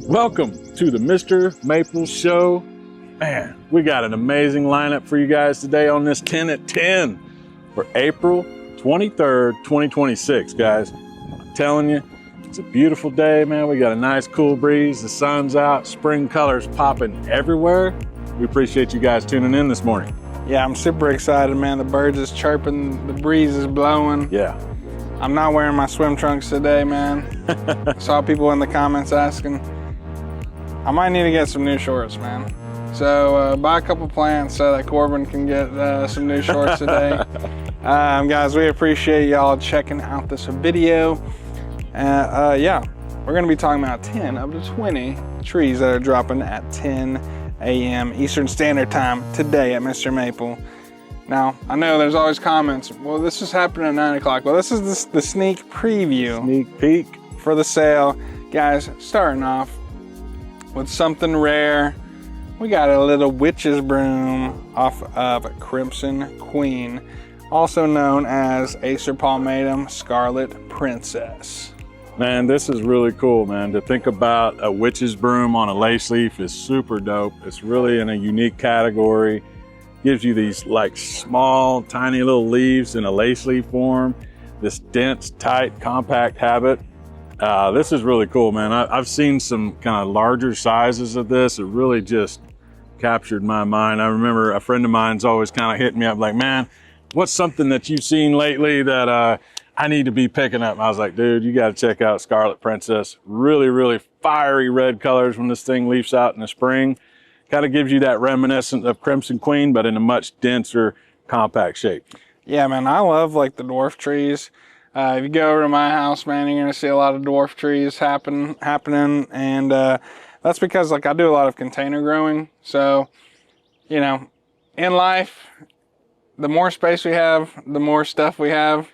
Welcome to the Mr. Maple Show. Man, we got an amazing lineup for you guys today on this 10 at 10 for April 23rd, 2026, guys. I'm telling you, it's a beautiful day, man. We got a nice cool breeze. The sun's out, spring colors popping everywhere. We appreciate you guys tuning in this morning. Yeah, I'm super excited, man. The birds is chirping, the breeze is blowing. Yeah. I'm not wearing my swim trunks today, man. I saw people in the comments asking. I might need to get some new shorts, man. So buy a couple plants so that Corbin can get some new shorts today. Guys, we appreciate y'all checking out this video. Yeah, we're gonna be talking about 10 of the 20 trees that are dropping at 10 a.m. Eastern Standard Time today at Mr. Maple. Now, I know there's always comments, well, this is happening at 9 o'clock. Well, this is the sneak preview. Sneak peek. For the sale. Guys, starting off with something rare. We got a little witch's broom off of Crimson Queen, also known as Acer palmatum Scarlet Princess. Man, this is really cool, man. To think about a witch's broom on a lace leaf is super dope. It's really in a unique category. Gives you these like small, tiny little leaves in a lace leaf form. This dense, tight, compact habit. This is really cool, man. I've seen some kind of larger sizes of this. It really just captured my mind. I remember a friend of mine's always kind of hitting me up like, man, what's something that you've seen lately that I need to be picking up? And I was like, dude, you got to check out Scarlet Princess. Really, really fiery red colors when this thing leaves out in the spring. Kind of gives you that reminiscent of Crimson Queen, but in a much denser, compact shape. Yeah, man, I love like the dwarf trees. If you go over to my house, man, you're gonna see a lot of dwarf trees happening, and that's because like I do a lot of container growing. So, you know, in life, the more space we have, the more stuff we have.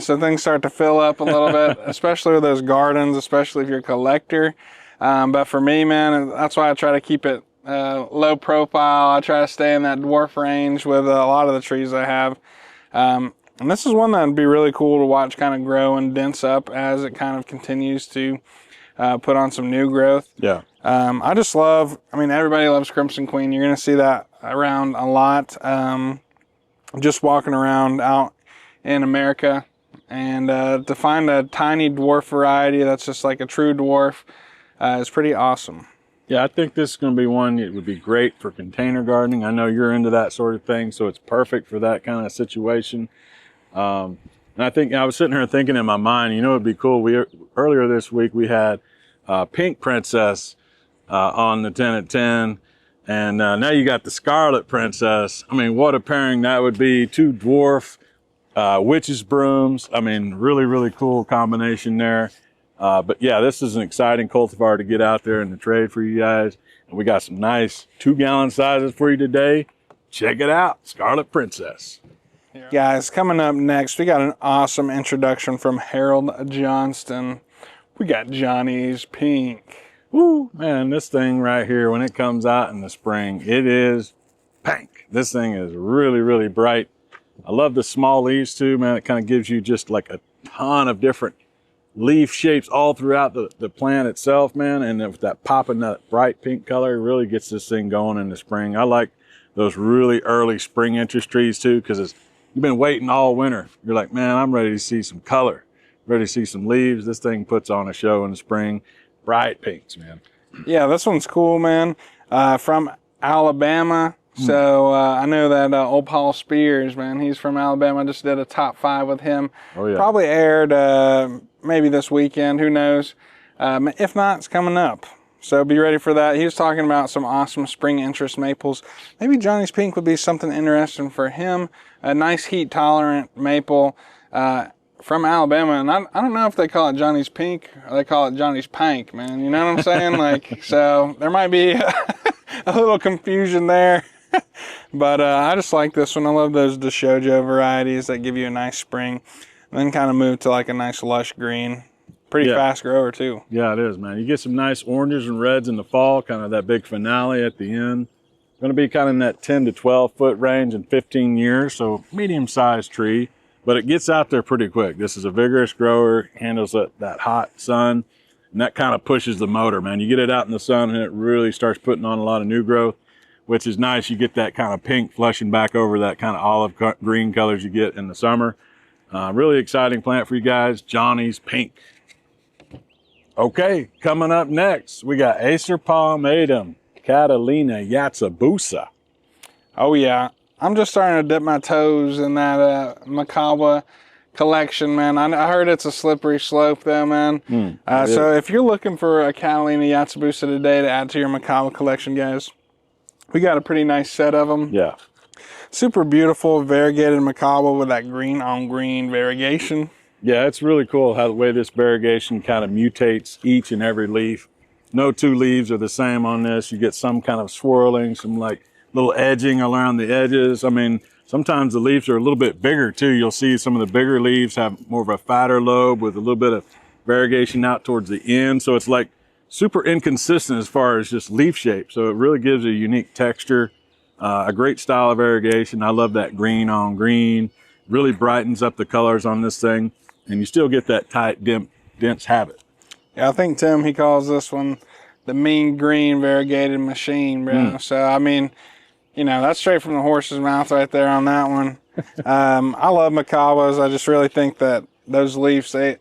So things start to fill up a little bit, especially with those gardens, especially if you're a collector. But for me, man, that's why I try to keep it low profile. I try to stay in that dwarf range with a lot of the trees I have. And this is one that would be really cool to watch kind of grow and dense up as it kind of continues to put on some new growth. Yeah. I just love, I mean, everybody loves Crimson Queen. You're going to see that around a lot. Just walking around out in America. And to find a tiny dwarf variety that's just like a true dwarf is pretty awesome. Yeah, I think this is going to be one that would be great for container gardening. I know you're into that sort of thing, so it's perfect for that kind of situation. And I think I was sitting here thinking in my mind, you know, it'd be cool. Earlier this week we had Pink Princess on the 10 at 10, and now you got the Scarlet Princess. I mean, what a pairing that would be. Two dwarf witches brooms. I mean, really, really cool combination there. But yeah, this is an exciting cultivar to get out there in the trade for you guys. And we got some nice 2-gallon sizes for you today. Check it out, Scarlet Princess. Yeah. Guys, coming up next, we got an awesome introduction from Harold Johnston. We got Johnny's Pink. Woo, man, this thing right here, when it comes out in the spring, it is pink. This thing is really, really bright. I love the small leaves too, man. It kind of gives you just like a ton of different leaf shapes all throughout the plant itself, man. And with that popping, that bright pink color, really gets this thing going in the spring. I like those really early spring interest trees too, because you've been waiting all winter. You're like, man, I'm ready to see some color, ready to see some leaves. This thing puts on a show in the spring. Bright pinks, man. Yeah, this one's cool, man. From Alabama. So I know that old Paul Spears, man, he's from Alabama. I just did a top 5 with him. Oh, yeah. Probably aired maybe this weekend, who knows. If not, it's coming up. So be ready for that. He was talking about some awesome spring interest maples. Maybe Johnny's Pink would be something interesting for him. A nice heat tolerant maple from Alabama. And I don't know if they call it Johnny's Pink or they call it Johnny's Pank, man. You know what I'm saying? Like, so there might be a little confusion there. But I just like this one. I love those DeShojo varieties that give you a nice spring and then kind of move to like a nice lush green. Pretty fast grower too. Yeah, it is, man. You get some nice oranges and reds in the fall, kind of that big finale at the end. Going to be kind of in that 10 to 12 foot range in 15 years, so medium-sized tree, but it gets out there pretty quick. This is a vigorous grower, handles that hot sun. And that kind of pushes the motor, man. You get it out in the sun and it really starts putting on a lot of new growth, which is nice. You get that kind of pink flushing back over that kind of olive green colors you get in the summer. Really exciting plant for you guys, Johnny's Pink. Okay, coming up next, we got Acer Palmatum, Catalina Yatsubusa. Oh yeah, I'm just starting to dip my toes in that Macabre collection, man. I heard it's a slippery slope though, man. So if you're looking for a Catalina Yatsubusa today to add to your Macabre collection, guys, we got a pretty nice set of them. Yeah. Super beautiful variegated Macabre with that green on green variegation. Yeah, it's really cool how the way this variegation kind of mutates each and every leaf. No two leaves are the same on this. You get some kind of swirling, some like little edging around the edges. I mean, sometimes the leaves are a little bit bigger too. You'll see some of the bigger leaves have more of a fatter lobe with a little bit of variegation out towards the end. So it's like super inconsistent as far as just leaf shape. So it really gives a unique texture, a great style of variegation. I love that green on green. Really brightens up the colors on this thing. And you still get that tight, dense habit. Yeah, I think Tim, he calls this one the mean green variegated machine, bro. So, I mean, you know, that's straight from the horse's mouth right there on that one. I love Macabres. I just really think that those leaves, they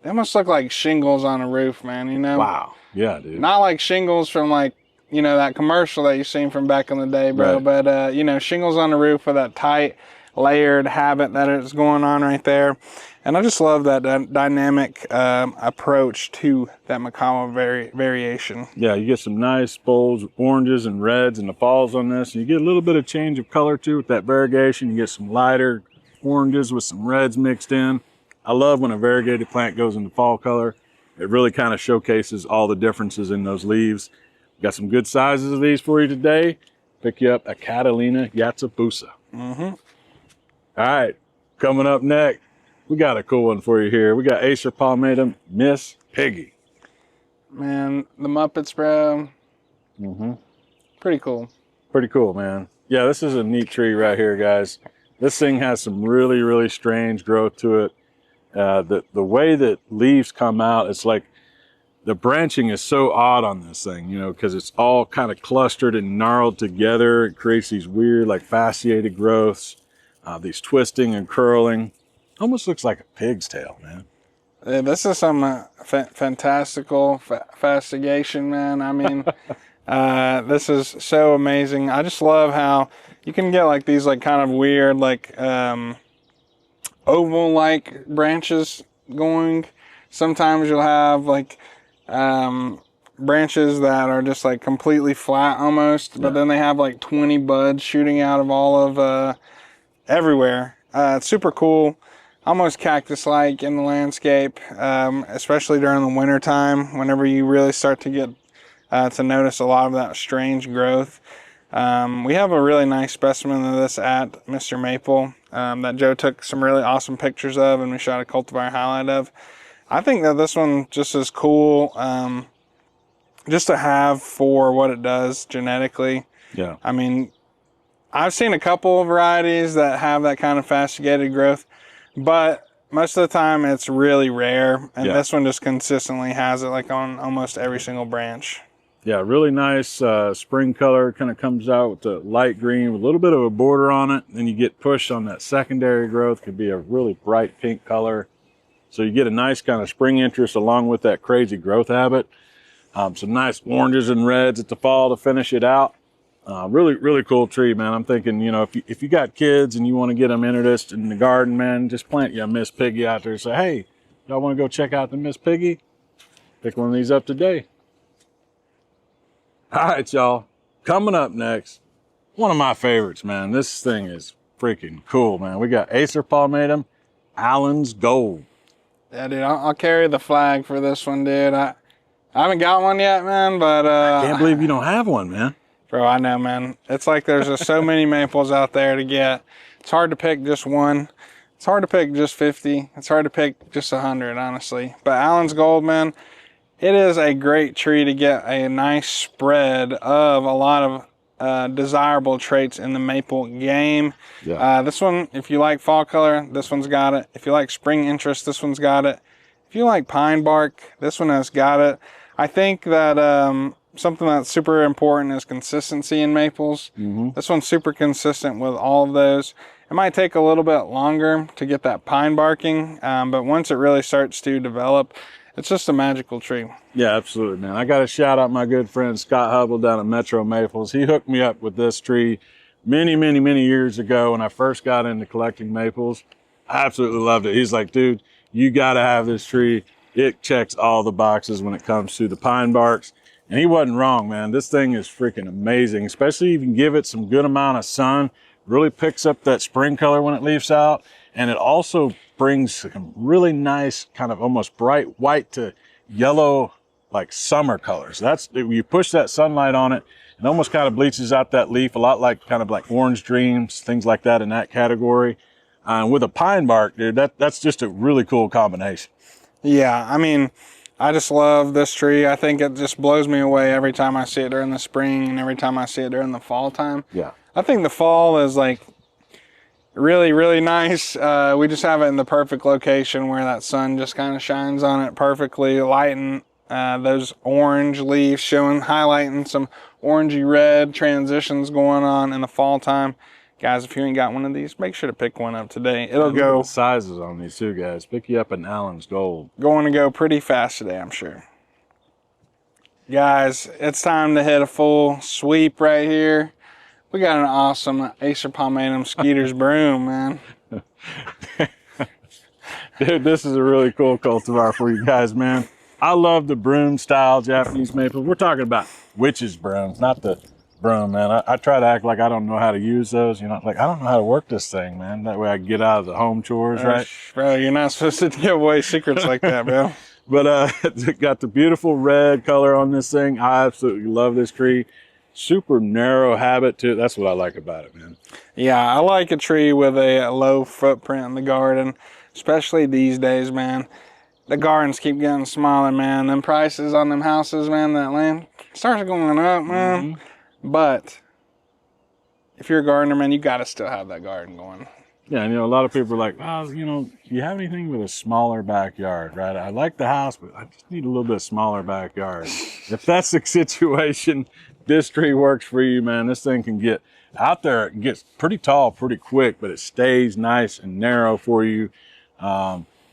almost look like shingles on a roof, man, you know? Wow. Yeah, dude. Not like shingles from like, you know, that commercial that you've seen from back in the day, bro. Right. But, you know, shingles on the roof with that tight, layered habit that is going on right there. And I just love that dynamic approach to that Macabre variation. Yeah, you get some nice bolds, oranges and reds in the falls on this. You get a little bit of change of color too with that variegation. You get some lighter oranges with some reds mixed in. I love when a variegated plant goes into fall color. It really kind of showcases all the differences in those leaves. Got some good sizes of these for you today. Pick you up a Catalina Yatsubusa. All right, coming up next, we got a cool one for you here. We got Acer Palmatum, Miss Piggy. Man, the Muppets, bro. Pretty cool. Pretty cool, man. Yeah, this is a neat tree right here, guys. This thing has some really, really strange growth to it. The way that leaves come out, it's like the branching is so odd on this thing, you know, because it's all kind of clustered and gnarled together. It creates these weird, like fasciated growths, these twisting and curling. Almost looks like a pig's tail, man. Yeah, this is some fantastical fastigation, man. I mean, this is so amazing. I just love how you can get like these like kind of weird like oval-like branches going. Sometimes you'll have like branches that are just like completely flat almost, but then they have like 20 buds shooting out of all of everywhere. It's super cool. Almost cactus-like in the landscape, especially during the winter time, whenever you really start to get to notice a lot of that strange growth. We have a really nice specimen of this at MrMaple that Joe took some really awesome pictures of and we shot a cultivar highlight of. I think that this one just is cool just to have for what it does genetically. Yeah. I mean, I've seen a couple of varieties that have that kind of fasciated growth, but most of the time it's really rare, and this one just consistently has it like on almost every single branch. Yeah, really nice spring color, kind of comes out with the light green with a little bit of a border on it. Then you get pushed on that secondary growth, could be a really bright pink color. So you get a nice kind of spring interest along with that crazy growth habit. Some nice oranges and reds at the fall to finish it out. Really, really cool tree, man. I'm thinking, you know, if you got kids and you want to get them interested in the garden, man, just plant you a Miss Piggy out there and say, hey, y'all want to go check out the Miss Piggy? Pick one of these up today. All right, y'all. Coming up next, one of my favorites, man. This thing is freaking cool, man. We got Acer Palmatum, Allen's Gold. Yeah, dude, I'll carry the flag for this one, dude. I haven't got one yet, man, but I can't believe you don't have one, man. Bro, I know, man. It's like there's just so many maples out there to get. It's hard to pick just one. It's hard to pick just 50. It's hard to pick just 100, honestly. But Allen's Gold, man, it is a great tree to get a nice spread of a lot of desirable traits in the maple game. Yeah. This one, if you like fall color, this one's got it. If you like spring interest, this one's got it. If if you like pine bark, this one has got it. I think that something that's super important is consistency in maples. This one's super consistent with all of those. It might take a little bit longer to get that pine barking, but once it really starts to develop, it's just a magical tree. Yeah, absolutely, man. I got to shout out my good friend Scott Hubble down at Metro Maples. He hooked me up with this tree many, many, many years ago when I first got into collecting maples. I absolutely loved it. He's like, dude, you got to have this tree. It checks all the boxes when it comes to the pine barks. And he wasn't wrong, man. This thing is freaking amazing, especially if you can give it some good amount of sun. Really picks up that spring color when it leaves out. And it also brings some really nice kind of almost bright white to yellow, like summer colors. That's, you push that sunlight on it, it almost kind of bleaches out that leaf, a lot like kind of like orange dreams, things like that in that category. With a pine bark, dude, that's just a really cool combination. Yeah, I mean, I just love this tree. I think it just blows me away every time I see it during the spring and every time I see it during the fall time. Yeah. I think the fall is like really, really nice. We just have it in the perfect location where that sun just kind of shines on it perfectly, lighting those orange leaves, highlighting some orangey red transitions going on in the fall time. Guys, if you ain't got one of these, make sure to pick one up today. It'll go. Look at the sizes on these too, guys. Pick you up an Allen's Gold. Going to go pretty fast today, I'm sure. Guys, it's time to hit a full sweep right here. We got an awesome Acer Palmatum Skeeter's Broom, man. Dude, this is a really cool cultivar for you guys, man. I love the broom style Japanese maple. We're talking about witch's brooms, not the broom, man. I try to act like I don't know how to use those. You know, like I don't know how to work this thing, man. That way I can get out of the home chores, right? Bro, you're not supposed to give away secrets like that, bro. But it got the beautiful red color on this thing. I absolutely love this tree. Super narrow habit too. That's what I like about it, man. Yeah, I like a tree with a low footprint in the garden, especially these days, man. The gardens keep getting smaller, man. Them prices on them houses, man, that land starts going up, man. But if you're a gardener, man, you got to still have that garden going. Yeah, and, you know, a lot of people are like, oh, you know, do you have anything with a smaller backyard, right? I like the house, but I just need a little bit smaller backyard. If that's the situation, this tree works for you, man. This thing can get out there. It gets pretty tall pretty quick, but it stays nice and narrow for you.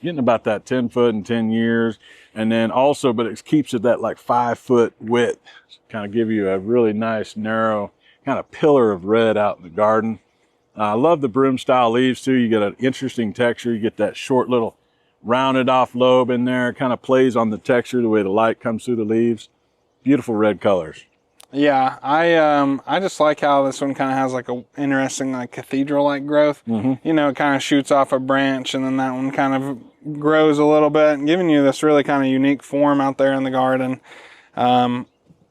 Getting about that 10 foot in 10 years. And then also, but it keeps it that like 5 foot width. Kind of give you a really nice, narrow kind of pillar of red out in the garden. I love the broom style leaves too. You get an interesting texture. You get that short little rounded off lobe in there. It kind of plays on the texture, the way the light comes through the leaves. Beautiful red colors. Yeah, I just like how this one kind of has like a interesting like cathedral-like growth. You know, it kind of shoots off a branch and then that one kind of grows a little bit and giving you this really kind of unique form out there in the garden.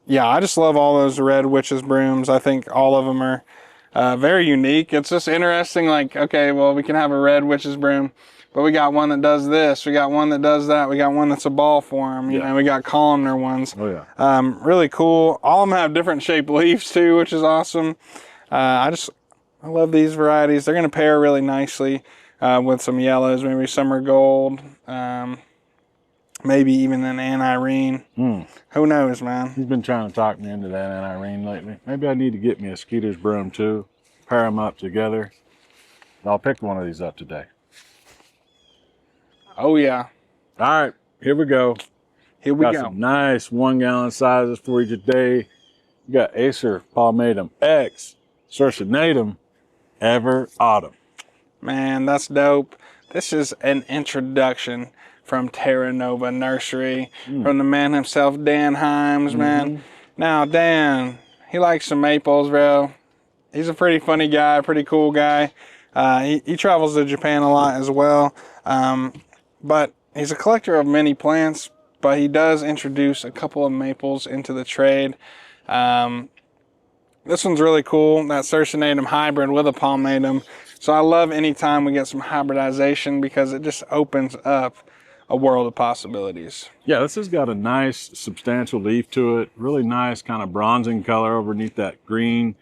Yeah, I just love all those red witch's brooms. I think all of them are very unique. It's just interesting, like, okay, well, we can have a red witch's broom, but we got one that does this, we got one that does that, we got one that's a ball form, you know, we got columnar ones. Oh, yeah. Really cool. All of them have different shaped leaves too, which is awesome. I love these varieties. They're going to pair really nicely with some yellows, maybe summer gold, maybe even an anirene. Who knows, man? He's been trying to talk me into that anirene lately. Maybe I need to get me a Skeeter's Broom too, pair them up together. I'll pick one of these up today. Oh, yeah. All right, here we go. Here we got go. Some nice 1 gallon sizes for you today. We got Acer Palmatum X, Circinatum, Ever Autumn. Man, that's dope. This is an introduction from Terra Nova Nursery, from the man himself, Dan Himes, man. Now, Dan, he likes some maples, bro. He's a pretty funny guy, pretty cool guy. He travels to Japan a lot as well. But he's a collector of many plants, but he does introduce a couple of maples into the trade. This one's really cool, that Circinatum hybrid with a palmatum. So I love any time we get some hybridization because it just opens up a world of possibilities. Yeah, this has got a nice substantial leaf to it. Really nice kind of bronzing color underneath that green.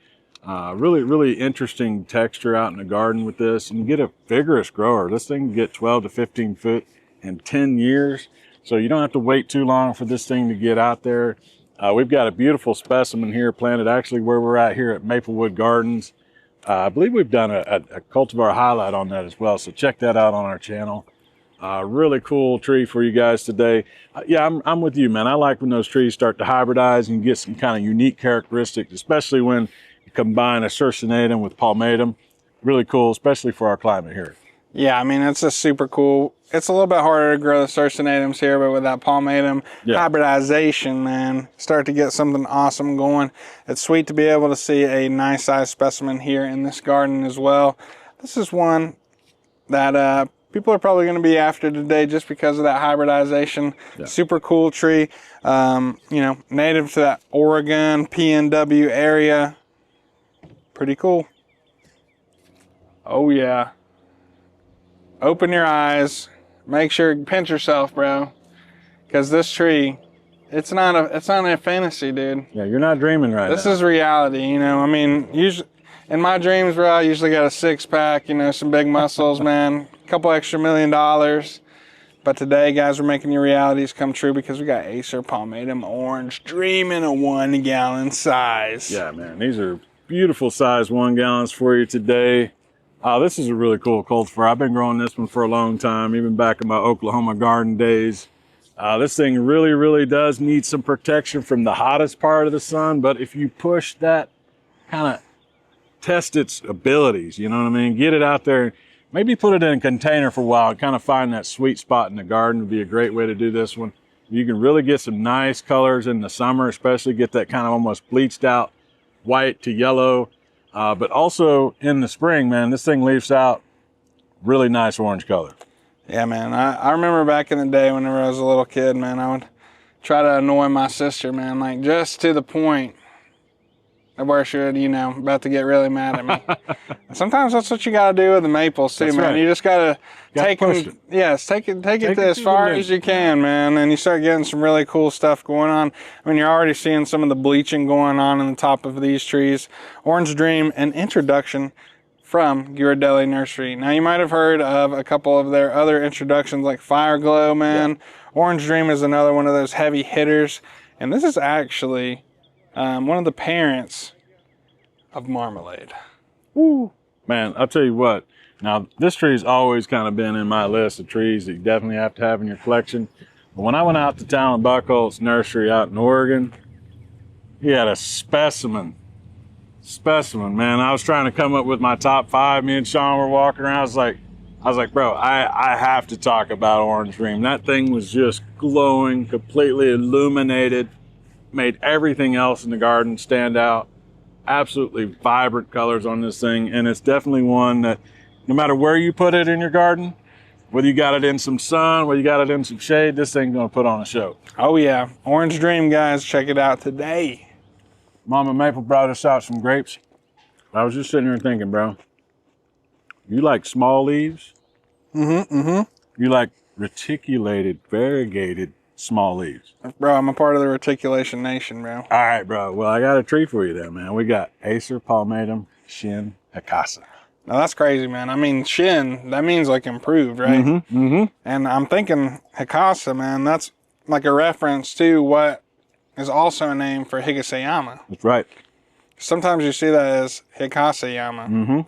Really interesting texture out in the garden with this. And you get a vigorous grower. This thing can get 12 to 15 foot in 10 years. So you don't have to wait too long for this thing to get out there. We've got a beautiful specimen here planted actually where we're at here at Maplewood Gardens. I believe we've done a cultivar highlight on that as well. So check that out on our channel. Really cool tree for you guys today. Yeah, I'm with you, man. I like when those trees start to hybridize and get some kind of unique characteristics, especially when you combine a circinatum with palmatum. Really cool, especially for our climate here. Yeah, I mean, it's just super cool. It's a little bit harder to grow the circinatums here, but with that palmatum hybridization, man, start to get something awesome going. It's sweet to be able to see a nice size specimen here in this garden as well. This is one that people are probably going to be after today just because of that hybridization. Yeah. Super cool tree, you know, native to that Oregon, PNW area. Pretty cool. Oh yeah. Open your eyes. Make sure you pinch yourself, bro. Because this tree, it's not a fantasy, dude. Yeah, you're not dreaming right now. This is reality, you know. I mean, usually in my dreams, bro, I usually got a six-pack, you know, some big muscles, man. A couple extra $1 million. But today, guys, we're making your realities come true because we got Acer Palmatum Orange Dream in a 1 gallon size. Yeah, man. These are beautiful size 1 gallons for you today. This is a really cool cultivar. I've been growing this one for a long time, even back in my Oklahoma garden days. This thing really, really does need some protection from the hottest part of the sun, but if you push that, kind of test its abilities, you know what I mean? Get it out there, maybe put it in a container for a while, and kind of find that sweet spot in the garden would be a great way to do this one. You can really get some nice colors in the summer, especially get that kind of almost bleached out white to yellow. But also in the spring, man, this thing leaves out really nice orange color. Yeah, man. I remember back in the day whenever I was a little kid, man, I would try to annoy my sister, man, like just to the point where she would, you know, about to get really mad at me. Sometimes that's what you got to do with the maples too, that's man. Right. You just got to take them, yes, take it to as far as you can, man. And you start getting some really cool stuff going on. I mean, you're already seeing some of the bleaching going on in the top of these trees. Orange Dream, an introduction from Ghirardelli Nursery. Now, you might have heard of a couple of their other introductions like Fire Glow, man. Yeah. Orange Dream is another one of those heavy hitters. And this is actually one of the parents of Marmalade. Woo. Man, I'll tell you what. Now, this tree's always kind of been in my list of trees that you definitely have to have in your collection. But when I went out to Talon Buckholt's nursery out in Oregon, he had a specimen, man. I was trying to come up with my top 5. Me and Sean were walking around. I was like, bro, I have to talk about Orange Dream. That thing was just glowing, completely illuminated, made everything else in the garden stand out. Absolutely vibrant colors on this thing, and it's definitely one that no matter where you put it in your garden, whether you got it in some sun, whether you got it in some shade, this thing's gonna put on a show. Oh yeah, Orange Dream, guys, check it out today. Mama Maple brought us out some grapes. I was just sitting here thinking, bro, you like small leaves? You like reticulated, variegated small leaves? Bro, I'm a part of the reticulation nation, bro. All right, bro. Well, I got a tree for you there, man. We got Acer Palmatum Shin Hikasa. Now, that's crazy, man. I mean, Shin, that means like improved, right? And I'm thinking Hikasa, man, that's like a reference to what is also a name for Higasayama. That's right. Sometimes you see that as Hikasayama.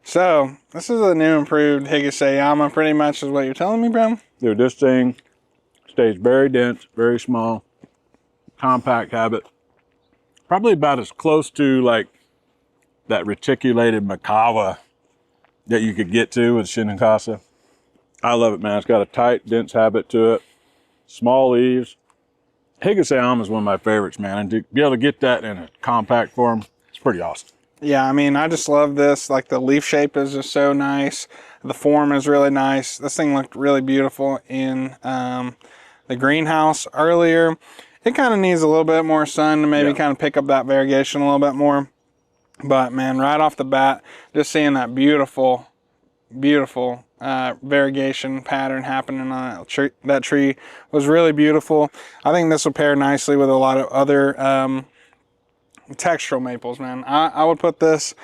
So, this is a new improved Higasayama, pretty much is what you're telling me, bro? Dude, this thing stays very dense, very small, compact habit. Probably about as close to like that reticulated Makawa that you could get to with Shin Hikasa. I love it, man. It's got a tight, dense habit to it. Small leaves. Higasayama is one of my favorites, man. And to be able to get that in a compact form, it's pretty awesome. Yeah, I mean, I just love this. Like, the leaf shape is just so nice. The form is really nice. This thing looked really beautiful in the greenhouse earlier. It kind of needs a little bit more sun to maybe kind of pick up that variegation a little bit more. But, man, right off the bat, just seeing that beautiful variegation pattern happening on that tree was really beautiful. I think this will pair nicely with a lot of other textural maples, man. I would put this,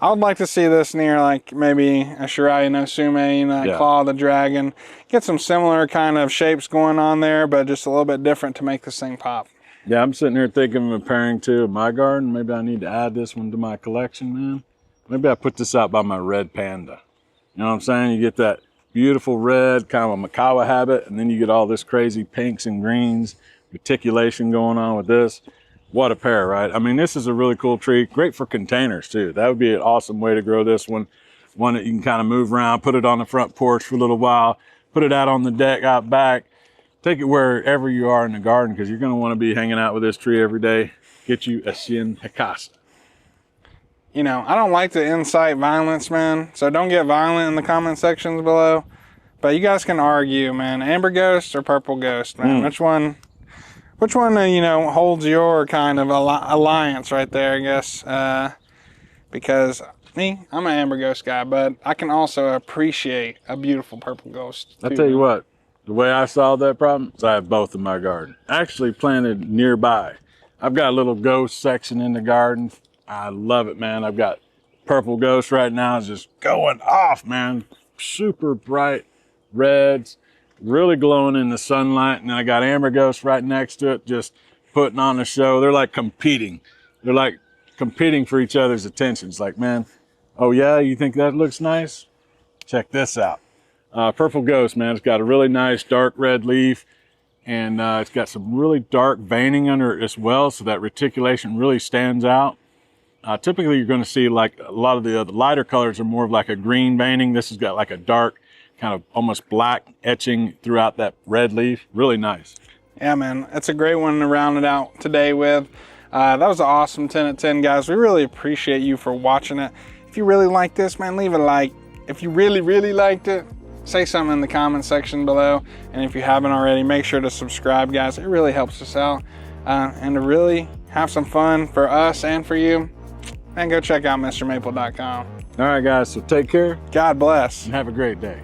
I would like to see this near like maybe a Shiraya no Sume, you know, that Claw of the Dragon. Get some similar kind of shapes going on there, but just a little bit different to make this thing pop. Yeah, I'm sitting here thinking of pairing two in my garden. Maybe I need to add this one to my collection, man. Maybe I put this out by my red panda. You know what I'm saying? You get that beautiful red, kind of a Makawa habit, and then you get all this crazy pinks and greens, reticulation going on with this. What a pair, right? I mean, this is a really cool tree. Great for containers, too. That would be an awesome way to grow this one. One that you can kind of move around, put it on the front porch for a little while, put it out on the deck out back. Take it wherever you are in the garden, because you're going to want to be hanging out with this tree every day. Get you a Shin Hikasa. You know, I don't like to incite violence, man. So don't get violent in the comment sections below. But you guys can argue, man. Amber Ghost or Purple Ghost, man. Which one, you know, holds your kind of alliance right there, I guess. Because I'm an Amber Ghost guy, but I can also appreciate a beautiful Purple Ghost. I'll tell you what, the way I solved that problem is I have both in my garden. Actually planted nearby. I've got a little ghost section in the garden. I love it, man. I've got Purple Ghost right now. It's just going off, man. Super bright reds, really glowing in the sunlight. And I got Amber Ghost right next to it, just putting on a show. They're like competing. They're like competing for each other's attention. It's like, man, oh yeah, you think that looks nice? Check this out. Purple Ghost, man, it's got a really nice dark red leaf, and it's got some really dark veining under it as well, so that reticulation really stands out. Typically, you're going to see like a lot of the lighter colors are more of like a green veining. This has got like a dark, kind of almost black etching throughout that red leaf. Really nice. Yeah, man, it's a great one to round it out today with. That was an awesome 10 out of 10, guys. We really appreciate you for watching it. If you really like this, man, leave a like. If you really, really liked it, say something in the comment section below. And if you haven't already, make sure to subscribe, guys. It really helps us out. And to really have some fun for us and for you, and go check out MrMaple.com. All right, guys, so take care. God bless. And have a great day.